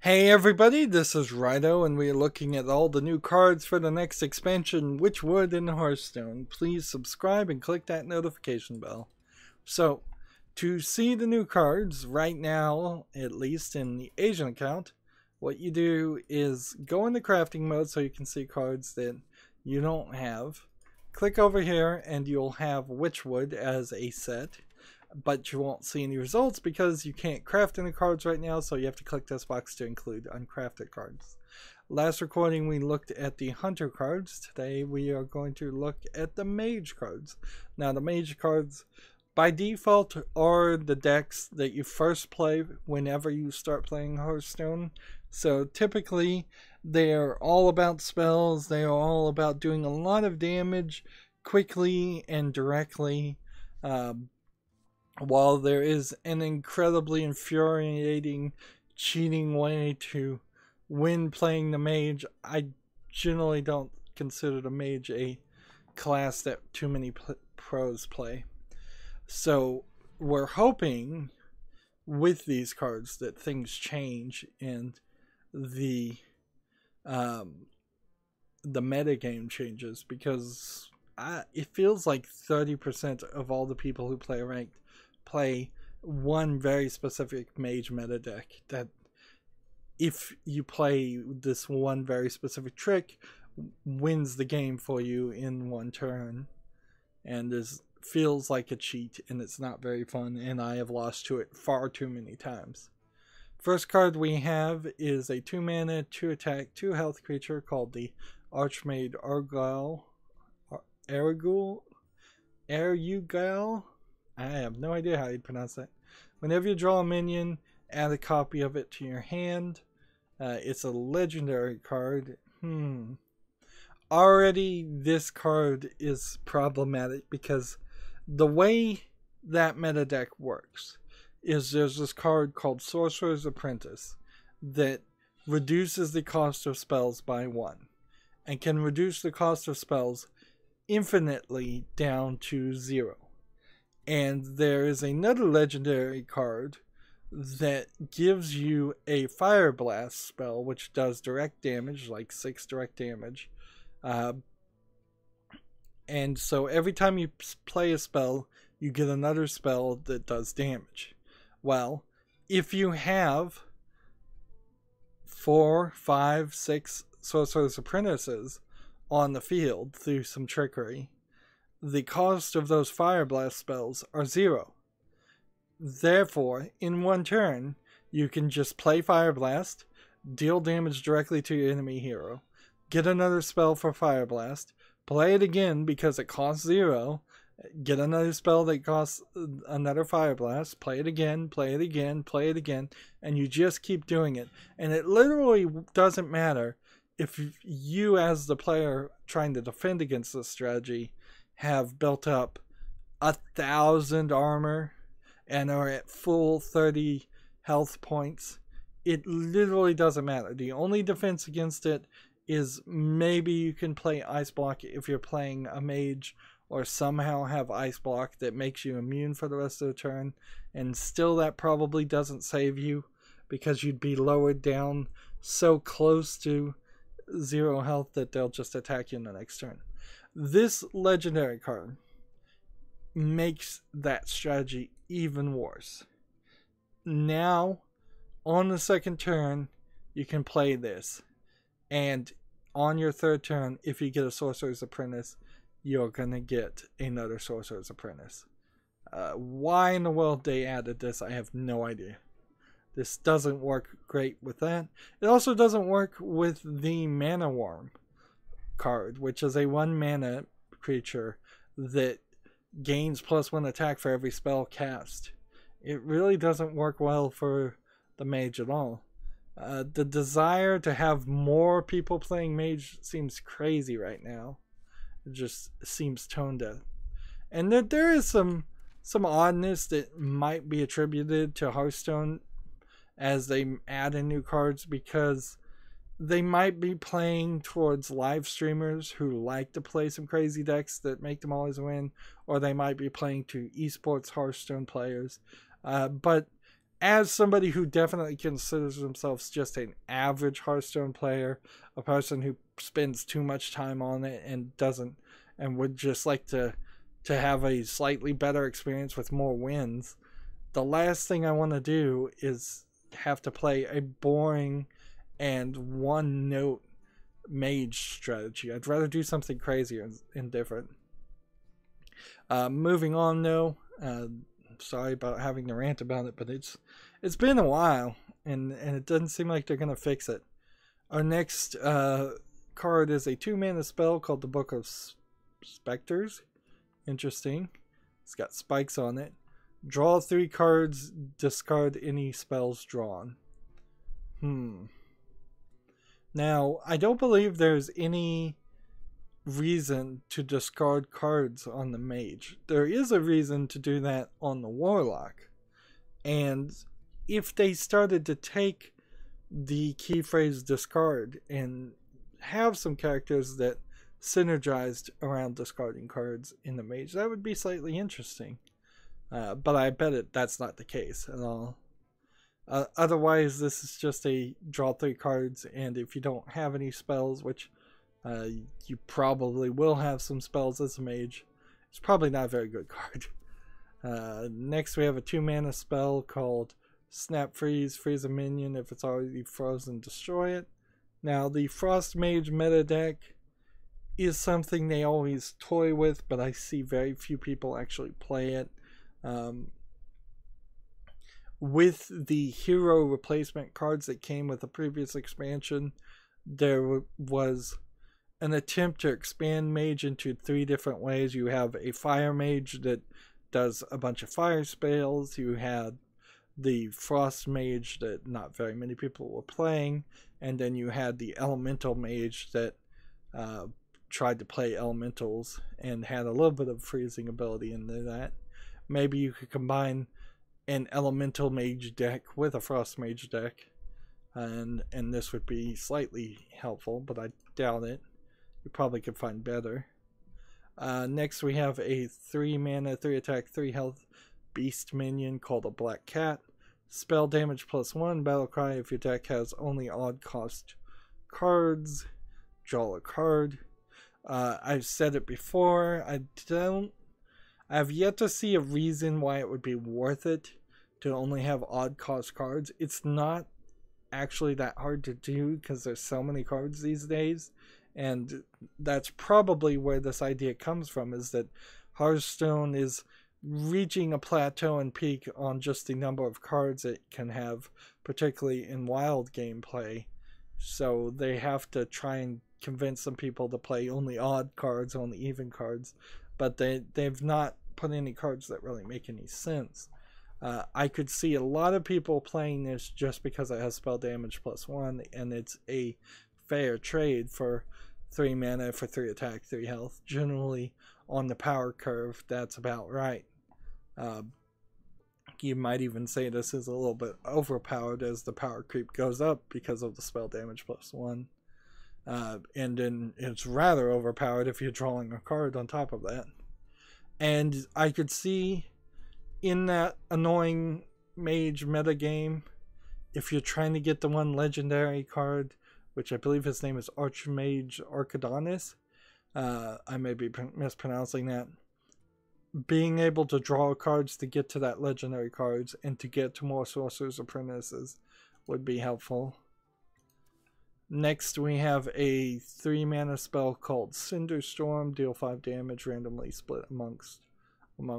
Hey everybody, this is Rydo, and we are looking at all the new cards for the next expansion, WitchWood in Hearthstone. Please subscribe and click that notification bell. So, to see the new cards right now, at least in the Asian account, what you do is go into crafting mode so you can see cards that you don't have. Click over here and you'll have WitchWood as a set, but you won't see any results because you can't craft any cards right now, so you have to click this box to include uncrafted cards. Last recording we looked at the Hunter cards. Today we are going to look at the Mage cards. Now the Mage cards by default are the decks that you first play whenever you start playing Hearthstone. So typically they're all about spells, they are all about doing a lot of damage quickly and directly. While there is an incredibly infuriating cheating way to win playing the Mage, I generally don't consider the Mage a class that too many pros play. So we're hoping with these cards that things change and the meta game changes, because it feels like 30% of all the people who play ranked play one very specific Mage meta deck that, if you play this one very specific trick, wins the game for you in one turn, and feels like a cheat, and it's not very fun, and I have lost to it far too many times. First card we have is a 2 mana, 2 attack, 2 health creature called the Archmage Argul. I have no idea how you'd pronounce that. Whenever you draw a minion, add a copy of it to your hand. It's a legendary card. Already this card is problematic because the way that meta deck works is there's this card called Sorcerer's Apprentice that reduces the cost of spells by 1 and can reduce the cost of spells infinitely down to 0. And there is another legendary card that gives you a Fire Blast spell, which does direct damage, like 6 direct damage. And so every time you play a spell, you get another spell that does damage. Well, if you have 4, 5, 6 Sorcerer's Apprentices on the field through some trickery, the cost of those Fire Blast spells are 0. Therefore, in one turn, you can just play Fire Blast, deal damage directly to your enemy hero, get another spell for Fire Blast, play it again because it costs 0, get another spell that costs another Fire Blast, play it again, play it again, play it again, and you just keep doing it. And it literally doesn't matter if you, as the player trying to defend against this strategy, have built up 1,000 armor and are at full 30 health points. It literally doesn't matter. The only defense against it is maybe you can play Ice Block if you're playing a Mage, or somehow have Ice Block that makes you immune for the rest of the turn, and still that probably doesn't save you because you'd be lowered down so close to 0 health that they'll just attack you in the next turn. This legendary card makes that strategy even worse. Now, on the second turn, you can play this, and on your third turn, if you get a Sorcerer's Apprentice, you're gonna get another Sorcerer's Apprentice. Why in the world they added this, I have no idea. This doesn't work great with that. It also doesn't work with the Mana Worm card, which is a 1 mana creature that gains +1 attack for every spell cast. It really doesn't work well for the Mage at all. The desire to have more people playing Mage seems crazy right now. It just seems tone deaf. And that there is some oddness that might be attributed to Hearthstone as they add in new cards, because they might be playing towards live streamers who like to play some crazy decks that make them always win, or they might be playing to esports Hearthstone players. But as somebody who definitely considers themselves just an average Hearthstone player, a person who spends too much time on it and doesn't, and would just like to have a slightly better experience with more wins, the last thing I want to do is have to play a boring and one note mage strategy. I'd rather do something crazier and different. Moving on though, sorry about having to rant about it, but it's been a while, and it doesn't seem like they're gonna fix it. Our next card is a 2-mana spell called the Book of Specters. Interesting. It's got spikes on it. Draw 3 cards, discard any spells drawn. Now, I don't believe there's any reason to discard cards on the Mage. There is a reason to do that on the Warlock. And if they started to take the key phrase discard and have some characters that synergized around discarding cards in the Mage, that would be slightly interesting. But I bet that's not the case at all. Otherwise, this is just a draw 3 cards, and if you don't have any spells, which you probably will have some spells as a Mage, it's probably not a very good card. Next, we have a 2-mana spell called Snap Freeze. Freeze a minion. If it's already frozen, destroy it. Now, the Frost Mage meta deck is something they always toy with, but I see very few people actually play it. With the hero replacement cards that came with the previous expansion, there was an attempt to expand Mage into 3 different ways. You have a Fire Mage that does a bunch of fire spells. You had the Frost Mage that not very many people were playing, and then you had the Elemental Mage that tried to play elementals and had a little bit of freezing ability into that. Maybe you could combine an Elemental Mage deck with a Frost Mage deck, and this would be slightly helpful, but I doubt it. You probably could find better. Next, we have a 3-mana, 3-attack, 3-health beast minion called a Black Cat. Spell damage +1, battle cry. If your deck has only odd cost cards, draw a card. I've said it before, I've yet to see a reason why it would be worth it to only have odd cost cards. It's not actually that hard to do because there's so many cards these days, and that's probably where this idea comes from, is that Hearthstone is reaching a plateau and peak on just the number of cards it can have, particularly in wild gameplay. So they have to try and convince some people to play only odd cards, only even cards, but they've not put any cards that really make any sense. I could see a lot of people playing this just because it has spell damage +1, and it's a fair trade for 3 mana for 3 attack, 3 health. Generally, on the power curve, that's about right. You might even say this is a little bit overpowered as the power creep goes up because of the spell damage +1. And then it's rather overpowered if you're drawing a card on top of that. And I could see in that annoying Mage metagame, if you're trying to get the one legendary card, which I believe his name is Archmage Archidonis, I may be mispronouncing that, being able to draw cards to get to that legendary cards and to get to more Sorcerer's Apprentices would be helpful. Next, we have a 3-mana spell called Cinderstorm. Deal 5 damage, randomly split among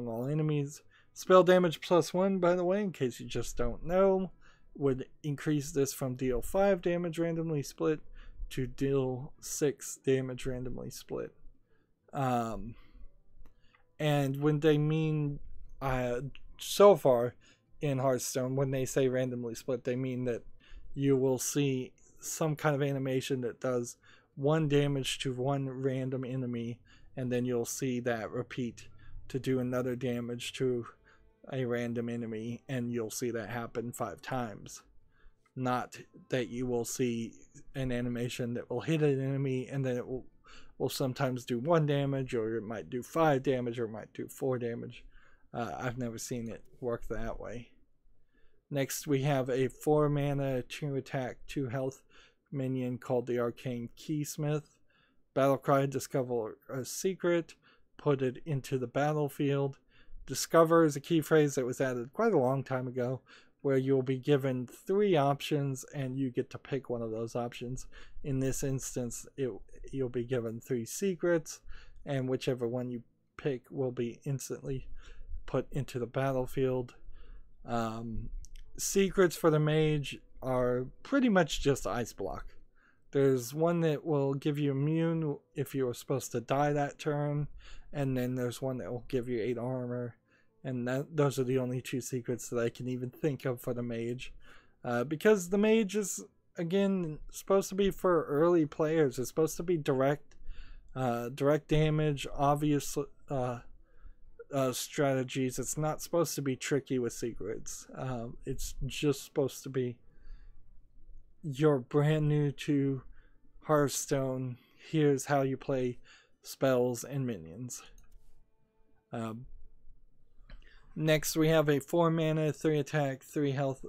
all enemies. Spell damage +1, by the way, in case you just don't know, would increase this from deal 5 damage randomly split to deal 6 damage randomly split. And when they mean, so far in Hearthstone, when they say randomly split, they mean that you will see some kind of animation that does 1 damage to 1 random enemy, and then you'll see that repeat to do another damage to a random enemy, and you'll see that happen 5 times. Not that you will see an animation that will hit an enemy and then it will sometimes do 1 damage, or it might do 5 damage, or it might do 4 damage. I've never seen it work that way. Next, we have a 4 mana, 2 attack, 2 health minion called the Arcane Keysmith. Battlecry, discover a secret, put it into the battlefield. Discover is a key phrase that was added quite a long time ago, where you'll be given 3 options and you get to pick one of those options. In this instance, you'll be given 3 secrets, and whichever one you pick will be instantly put into the battlefield. Secrets for the mage are pretty much just ice block. There's one that will give you immune if you were supposed to die that turn, and then there's one that will give you 8 armor, and those are the only 2 secrets that I can even think of for the mage. Because the mage is, again, supposed to be for early players. It's supposed to be direct damage, obvious strategies. It's not supposed to be tricky with secrets. It's just supposed to be, you're brand new to Hearthstone, here's how you play spells and minions. Next we have a 4 mana, 3 attack, 3 health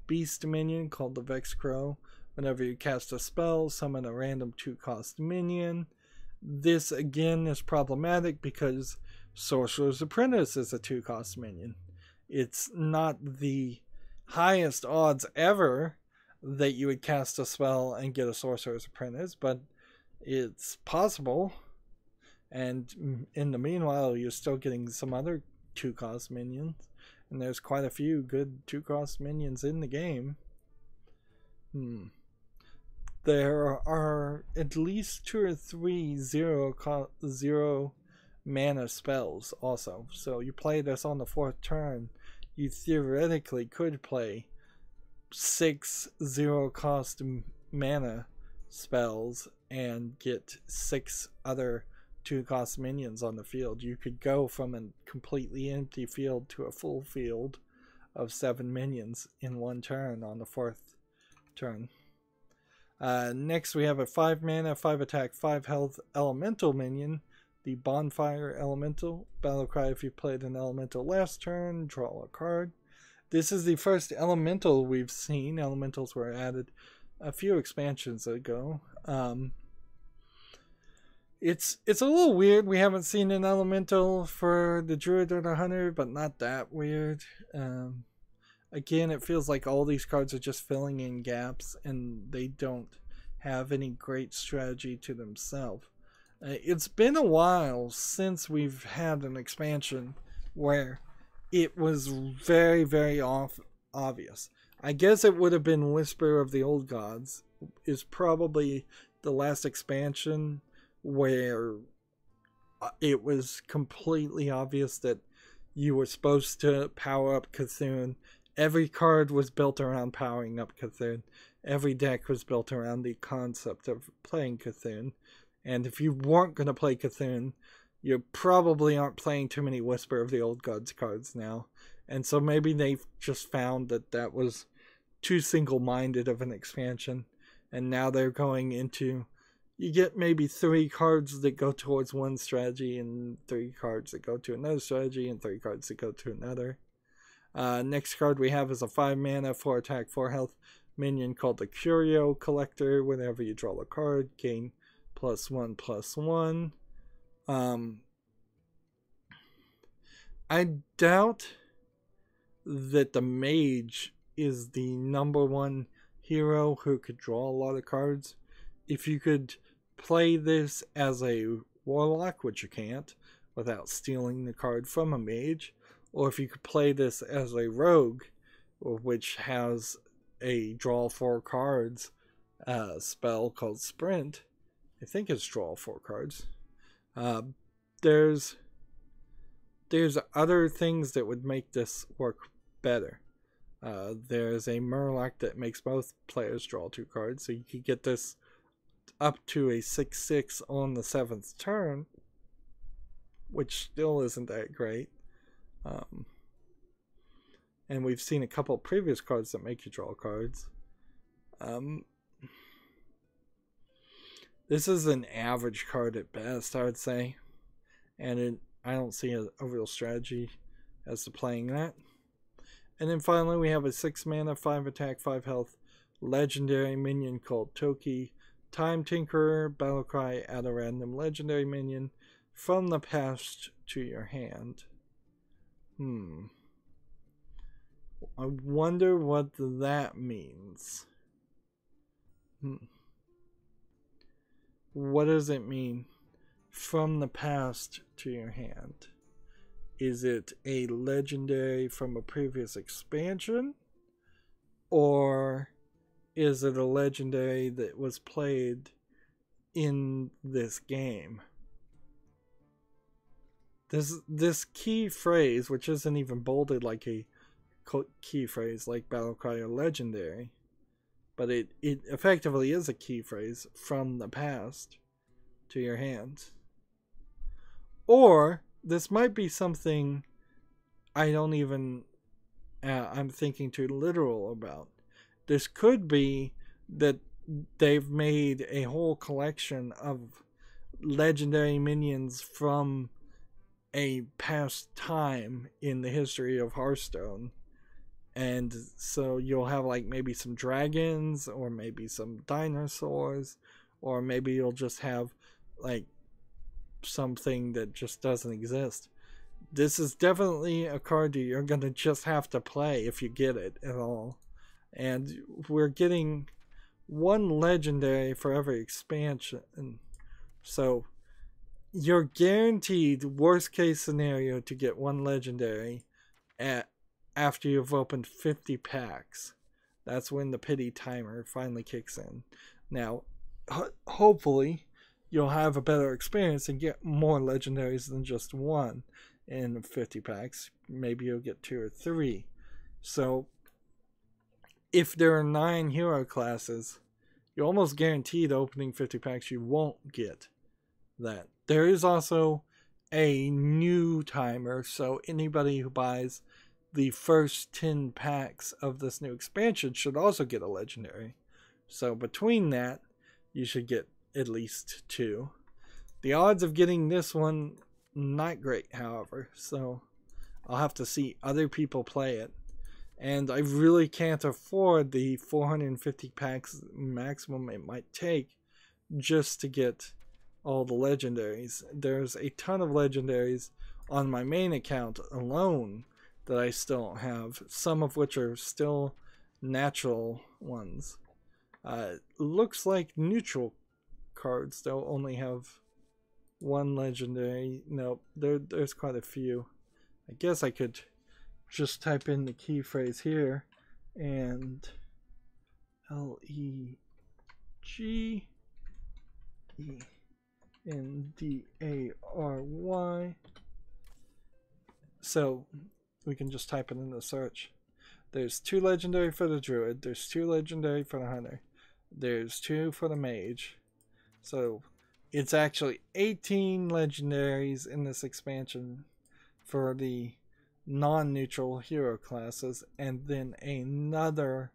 beast minion called the Vex Crow. Whenever you cast a spell, summon a random 2-cost minion. This again is problematic because Sorcerer's Apprentice is a 2-cost minion. It's not the highest odds ever that you would cast a spell and get a Sorcerer's Apprentice, but it's possible. And in the meanwhile, you're still getting some other 2-cost minions, and there's quite a few good 2-cost minions in the game. There are at least 2 or 3 zero mana spells also. So you play this on the 4th turn, you theoretically could play 6 0-cost mana spells and get 6 other 2-cost minions on the field. You could go from a completely empty field to a full field of 7 minions in 1 turn on the 4th turn. Next we have a 5 mana, 5 attack, 5 health elemental minion, the Bonfire Elemental. Battlecry, if you played an elemental last turn, draw a card. This is the first elemental we've seen. Elementals were added a few expansions ago. It's a little weird. We haven't seen an elemental for the Druid or the Hunter, but not that weird. Again, it feels like all these cards are just filling in gaps, and they don't have any great strategy to themselves. It's been a while since we've had an expansion where it was very, very obvious. I guess it would have been Whisper of the Old Gods is probably the last expansion where it was completely obvious that you were supposed to power up Cthulhu. Every card was built around powering up Cthulhu. Every deck was built around the concept of playing Cthulhu. And if you weren't going to play Cthulhu, you probably aren't playing too many Whisper of the Old Gods cards now. And so maybe they've just found that that was too single-minded of an expansion. And now they're going into, you get maybe 3 cards that go towards one strategy, and 3 cards that go to another strategy, and 3 cards that go to another. Next card we have is a 5 mana, 4 attack, 4 health minion called the Curio Collector. Whenever you draw a card, gain +1/+1. I doubt that the Mage is the #1 hero who could draw a lot of cards. If you could play this as a Warlock, which you can't without stealing the card from a Mage, or if you could play this as a Rogue, which has a draw 4 cards spell called Sprint. I think it's draw 4 cards. There's other things that would make this work better. There's a Murloc that makes both players draw 2 cards, so you could get this up to a 6/6 on the 7th turn, which still isn't that great. And we've seen a couple previous cards that make you draw cards. This is an average card at best, I would say. And I don't see a real strategy as to playing that. And then finally we have a 6 mana, 5 attack, 5 health legendary minion called Toki. Time Tinkerer, Battlecry, add a random legendary minion from the past to your hand. I wonder what that means. What does it mean? From the past to your hand. Is it a legendary from a previous expansion? Or is it a legendary that was played in this game? This key phrase, which isn't even bolded like a key phrase like Battlecry or Legendary, but it effectively is a key phrase, from the past to your hand. Or this might be something I'm thinking too literal about. This could be that they've made a whole collection of legendary minions from a past time in the history of Hearthstone. And so you'll have like maybe some dragons, or maybe some dinosaurs, or maybe you'll just have like something that just doesn't exist. This is definitely a card that you're going to just have to play if you get it at all. And we're getting one legendary for every expansion. So you're guaranteed, worst case scenario, to get one legendary after you've opened 50 packs. That's when the pity timer finally kicks in. Now, hopefully, you'll have a better experience and get more legendaries than just one in 50 packs. Maybe you'll get 2 or 3. So, if there are 9 hero classes, you're almost guaranteed opening 50 packs you won't get that. There is also a new timer, so anybody who buys the first 10 packs of this new expansion should also get a legendary. So between that, you should get at least 2. The odds of getting this one, not great, however, so I'll have to see other people play it. And I really can't afford the 450 packs maximum it might take just to get all the legendaries. There's a ton of legendaries on my main account alone that I still don't have, some of which are still natural ones. Looks like neutral cards, they'll only have 1 legendary. Nope, there's quite a few. I guess I could just type in the key phrase here and Legendary. So we can just type it in the search. There's 2 legendary for the druid, there's 2 legendary for the hunter, there's 2 for the mage. So it's actually 18 legendaries in this expansion for the non-neutral hero classes, and then another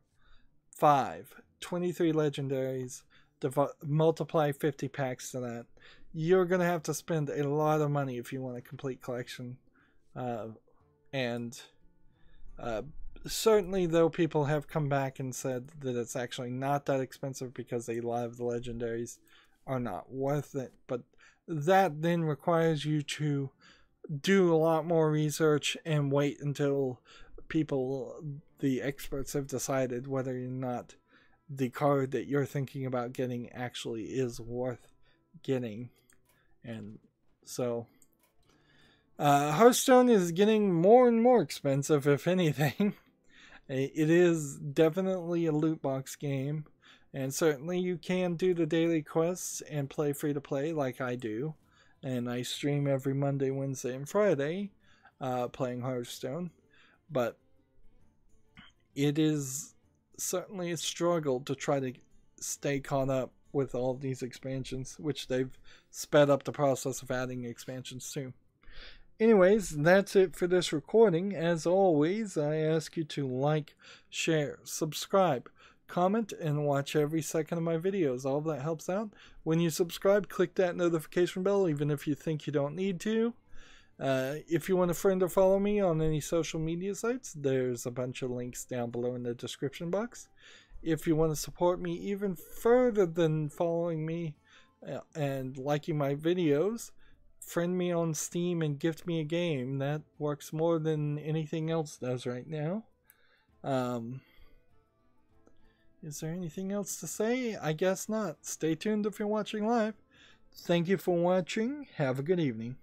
23 legendaries. Multiply 50 packs to that. You're gonna have to spend a lot of money if you want a complete collection. Certainly, though, people have come back and said that it's actually not that expensive because a lot of the legendaries are not worth it. But that then requires you to do a lot more research and wait until the experts have decided whether or not the card that you're thinking about getting actually is worth getting. And so Hearthstone is getting more and more expensive, if anything. It is definitely a loot box game, and certainly you can do the daily quests and play free to play like I do. And I stream every Monday, Wednesday, and Friday playing Hearthstone. But it is certainly a struggle to try to stay caught up with all of these expansions, which they've sped up the process of adding expansions to. Anyways, that's it for this recording. As always, I ask you to like, share, subscribe, comment, and watch every second of my videos. All of that helps out. When you subscribe, click that notification bell, even if you think you don't need to. If you want to friend or follow me on any social media sites, there's a bunch of links down below in the description box. If you want to support me even further than following me and liking my videos, friend me on Steam and gift me a game. That works more than anything else does right now. Is there anything else to say? I guess not. Stay tuned if you're watching live. Thank you for watching. Have a good evening.